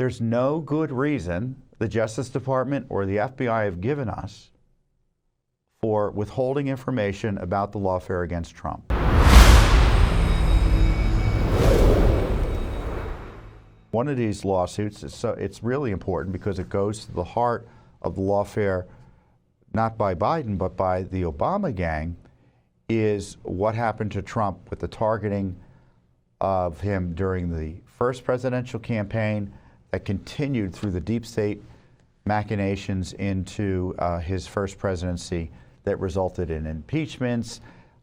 there's no good reason the Justice Department or the FBI have given us for withholding information about the lawfare against Trump. One of these lawsuits, it's really important because it goes to the heart of the lawfare, not by Biden, but by the Obama gang, is what happened to Trump with the targeting of him during the first presidential campaign that continued through the deep state machinations into his first presidency that resulted in impeachments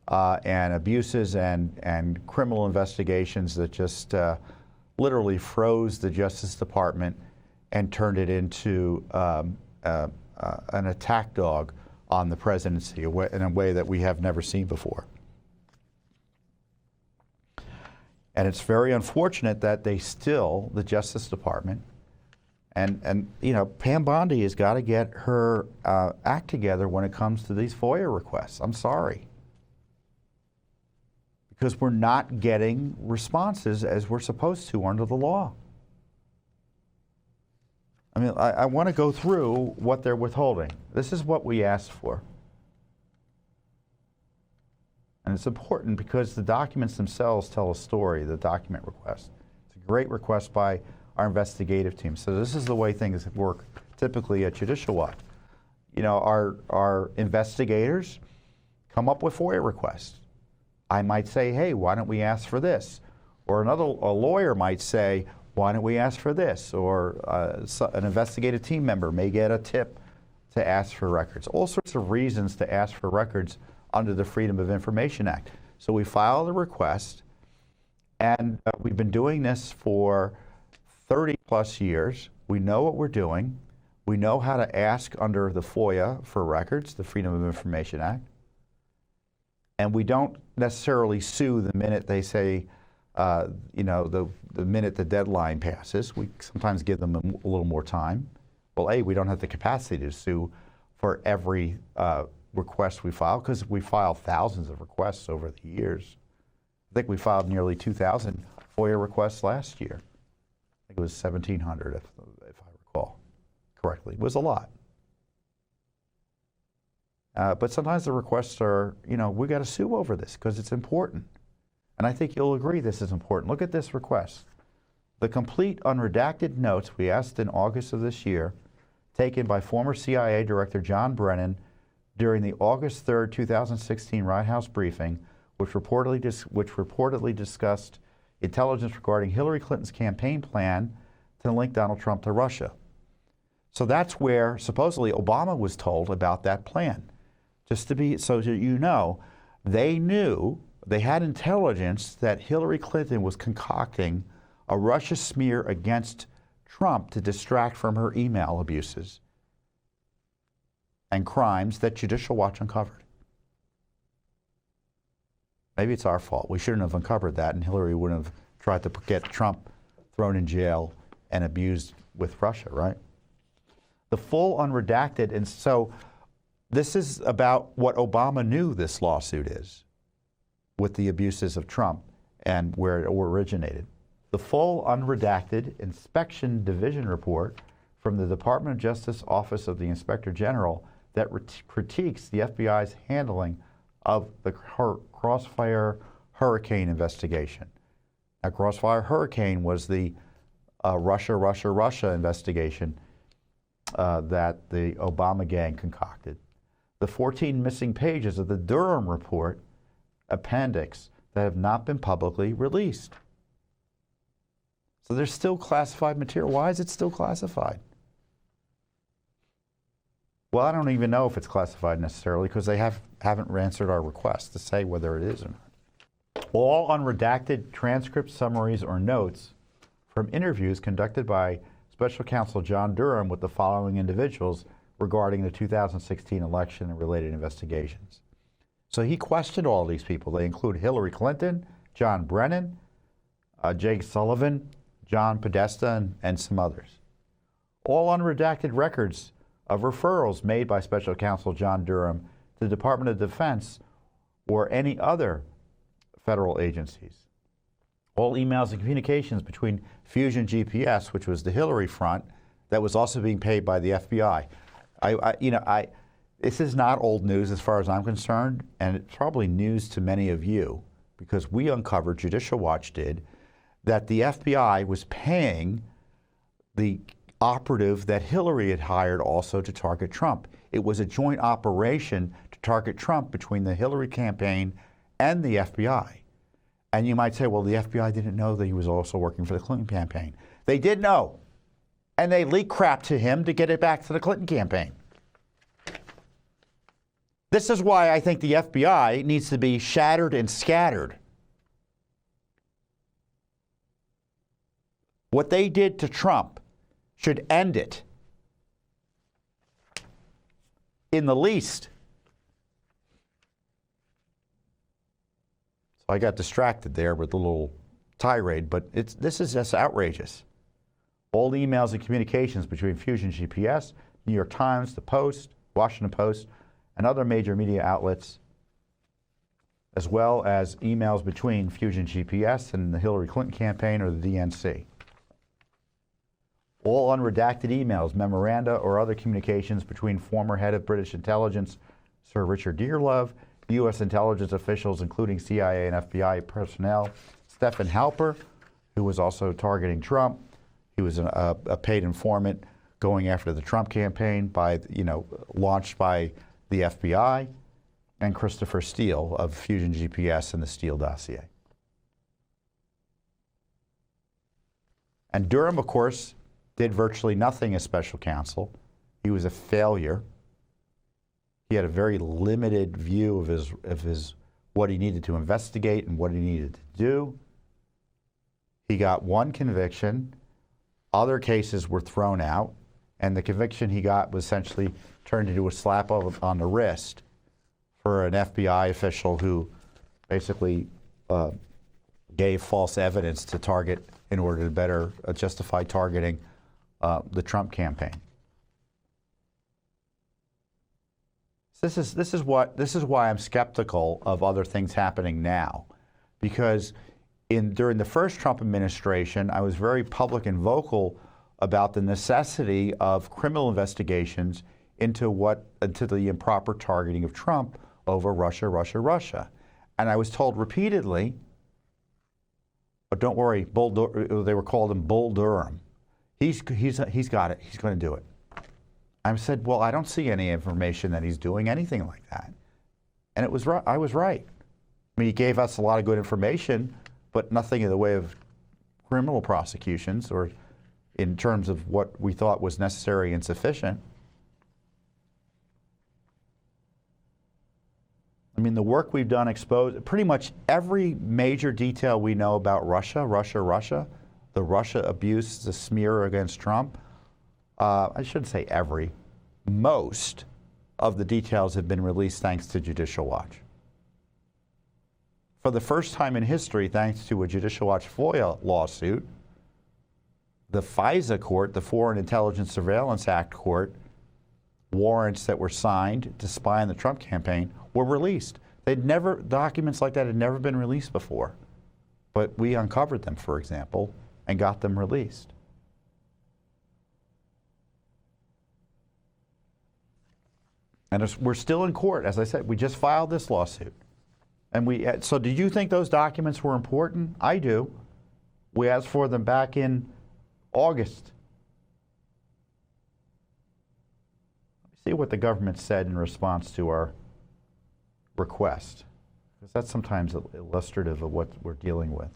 and abuses and criminal investigations that just literally froze the Justice Department and turned it into an attack dog on the presidency in a way that we have never seen before. And it's very unfortunate that they still, the Justice Department, and you know, Pam Bondi has got to get her act together when it comes to these FOIA requests. I'm sorry. Because we're not getting responses as we're supposed to under the law. I mean, I want to go through what they're withholding. This is what we asked for. And it's important because the documents themselves tell a story, the document request. It's a great request by our investigative team. So this is the way things work typically at Judicial Watch. You know, our investigators come up with FOIA requests. I might say, hey, why don't we ask for this? Or a lawyer might say, why don't we ask for this? Or an investigative team member may get a tip to ask for records. All sorts of reasons to ask for records under the Freedom of Information Act. So we file the request, and we've been doing this for 30 plus years. We know what we're doing. We know how to ask under the FOIA for records, the Freedom of Information Act. And we don't necessarily sue the minute they say, you know, the minute the deadline passes. We sometimes give them a little more time. Well, A, we don't have the capacity to sue for every request we file because we file thousands of requests over the years. I think we filed nearly 2,000 FOIA requests last year. I think it was 1,700 if I recall correctly. It was a lot. But sometimes the requests are, you know, we got to sue over this because it's important. And I think you'll agree this is important. Look at this request. The complete unredacted notes we asked in August of this year, taken by former CIA Director John Brennan during the August 3rd, 2016 White House briefing, which reportedly discussed intelligence regarding Hillary Clinton's campaign plan to link Donald Trump to Russia. So that's where supposedly Obama was told about that plan. Just to be, so that you know, they knew, they had intelligence that Hillary Clinton was concocting a Russia smear against Trump to distract from her email abuses and crimes that Judicial Watch uncovered. Maybe it's our fault. We shouldn't have uncovered that, and Hillary wouldn't have tried to get Trump thrown in jail and abused with Russia, right? The full unredacted, and so this is about what Obama knew this lawsuit is with the abuses of Trump and where it originated. The full unredacted inspection division report from the Department of Justice Office of the Inspector General that critiques the FBI's handling of the Crossfire Hurricane investigation. Now, Crossfire Hurricane was the Russia investigation that the Obama gang concocted. The 14 missing pages of the Durham report appendix that have not been publicly released. So there's still classified material. Why is it still classified? Well, I don't even know if it's classified necessarily because they haven't answered our request to say whether it is or not. All unredacted transcripts, summaries, or notes from interviews conducted by Special Counsel John Durham with the following individuals regarding the 2016 election and related investigations. So he questioned all these people. They include Hillary Clinton, John Brennan, Jake Sullivan, John Podesta, and some others. All unredacted records of referrals made by Special Counsel John Durham to the Department of Defense or any other federal agencies. all emails and communications between Fusion GPS, which was the Hillary front, that was also being paid by the FBI. This is not old news as far as I'm concerned, and it's probably news to many of you, because we uncovered, Judicial Watch did, that the FBI was paying the operative that Hillary had hired also to target Trump. It was a joint operation to target Trump between the Hillary campaign and the FBI. And you might say, well, the FBI didn't know that he was also working for the Clinton campaign. They did know. And they leaked crap to him to get it back to the Clinton campaign. This is why I think the FBI needs to be shattered and scattered. What they did to Trump should end it. In the least. So I got distracted there with the little tirade, but this is just outrageous. All the emails and communications between Fusion GPS, New York Times, The Post, Washington Post, and other major media outlets, as well as emails between Fusion GPS and the Hillary Clinton campaign or the DNC. All unredacted emails, memoranda, or other communications between former head of British intelligence Sir Richard Dearlove, U.S. intelligence officials, including CIA and FBI personnel, Stephen Halper, who was also targeting Trump. He was a paid informant going after the Trump campaign launched by the FBI, and Christopher Steele of Fusion GPS and the Steele dossier. And Durham, of course, did virtually nothing as special counsel. He was a failure. He had a very limited view of his what he needed to investigate and what he needed to do. He got one conviction. Other cases were thrown out, and the conviction he got was essentially turned into a slap on the wrist for an FBI official who basically gave false evidence to target in order to better justify targeting the Trump campaign. This is why I'm skeptical of other things happening now, because during the first Trump administration, I was very public and vocal about the necessity of criminal investigations into the improper targeting of Trump over Russia. And I was told repeatedly, but don't worry, they were called him Bull Durham. He's got it. He's going to do it. I said, well, I don't see any information that he's doing anything like that. And I was right. I mean, he gave us a lot of good information, but nothing in the way of criminal prosecutions or in terms of what we thought was necessary and sufficient. I mean, the work we've done exposed pretty much every major detail we know about Russia, the Russia abuse, the smear against Trump. I shouldn't say every. Most of the details have been released thanks to Judicial Watch. For the first time in history, thanks to a Judicial Watch FOIA lawsuit, the FISA court, the Foreign Intelligence Surveillance Act court, warrants that were signed to spy on the Trump campaign were released. Documents like that had never been released before. But we uncovered them, for example, and got them released. And we're still in court. As I said, we just filed this lawsuit. And so did you think those documents were important? I do. We asked for them back in August. Let's see what the government said in response to our request, because that's sometimes illustrative of what we're dealing with.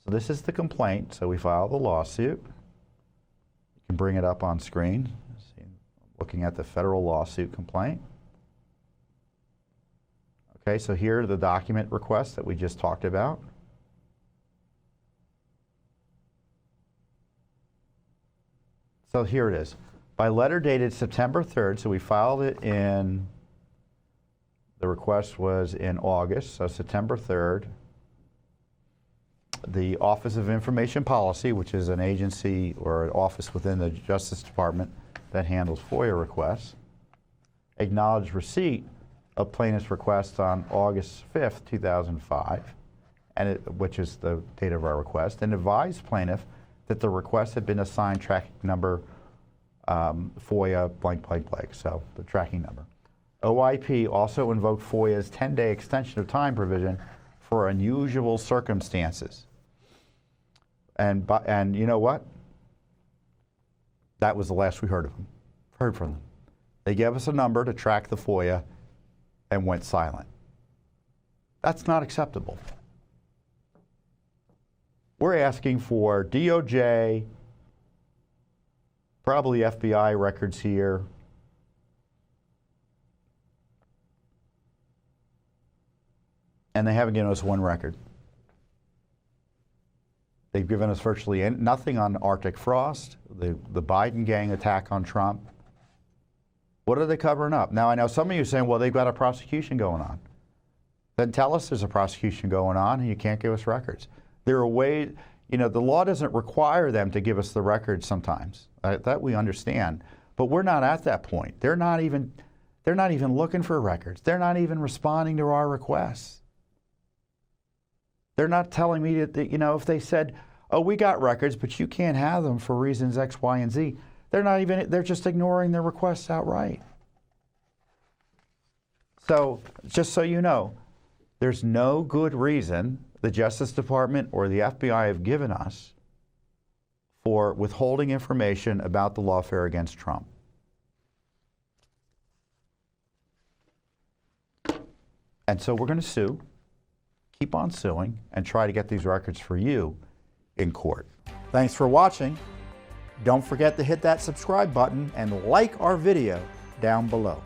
So this is the complaint. So we filed the lawsuit. You can bring it up on screen. See, looking at the federal lawsuit complaint. Okay, so here are the document requests that we just talked about. So here it is. By letter dated September 3rd, so we filed it in, the request was in August, so September 3rd. The Office of Information Policy, which is an agency or an office within the Justice Department that handles FOIA requests, acknowledged receipt of plaintiff's request on August 5th, 2005, which is the date of our request, and advised plaintiff that the request had been assigned tracking number FOIA blank blank blank, so the tracking number. OIP also invoked FOIA's 10-day extension of time provision for unusual circumstances. And you know what? That was the last we heard from them. They gave us a number to track the FOIA and went silent. That's not acceptable. We're asking for DOJ, probably FBI records here. And they haven't given us one record. They've given us virtually nothing on Arctic frost, the Biden gang attack on Trump. What are they covering up? Now, I know some of you are saying, well, they've got a prosecution going on. Then tell us there's a prosecution going on and you can't give us records. There are ways, you know, the law doesn't require them to give us the records sometimes. That we understand. But we're not at that point. They're not even looking for records. They're not even responding to our requests. They're not telling me that, you know, if they said, oh, we got records, but you can't have them for reasons X, Y, and Z, they're just ignoring their requests outright. So, just so you know, there's no good reason the Justice Department or the FBI have given us for withholding information about the lawfare against Trump. And so we're going to sue. Keep on suing and try to get these records for you in court. Thanks for watching. Don't forget to hit that subscribe button and like our video down below.